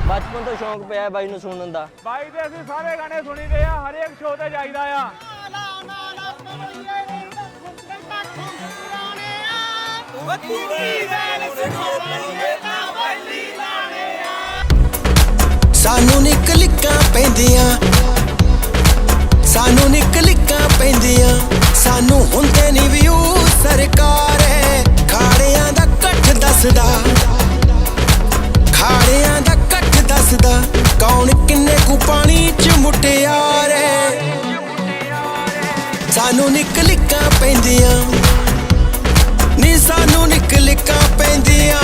बचपन तो शौक पे है बाई नूं सुनन दा। ਬਾਈ ਦੇ ਅਸੀਂ ਸਾਰੇ ਗਾਣੇ ਸੁਣੀਦੇ ਆ, ਹਰੇਕ ਸ਼ੋਅ ਤੇ ਜਾਈਦਾ ਆ। ਸਾਨੂੰ ਨਿਕਲਿਕਾਂ ਪੈਂਦੀਆਂ, ਸਾਨੂੰ ਨਿਕਲਿਕਾਂ ਪੈਂਦੀਆਂ, ਸਾਨੂੰ ਹੁੰਦੇ ਨੀ ਵਿਊ ਸਰਕਾਰੇ। ਖਾੜਿਆਂ ਦਾ ਇਕੱਠ ਦੱਸਦਾ, ਖਾੜਿਆਂ ਦਾ ਇਕੱਠ ਦੱਸਦਾ, ਕੌਣ ਕਿੰਨੇ ਕੁ ਪਾਣੀ ਚ ਮੁਟਿਆਰੇ। ਸਾਨੂੰ ਨਿਕਲਿਕਾਂ ਪੈਂਦੀਆਂ ਨੀ, ਸਾਨੂੰ ਨਿਕਲਿਕਾਂ ਪੈਂਦੀਆਂ।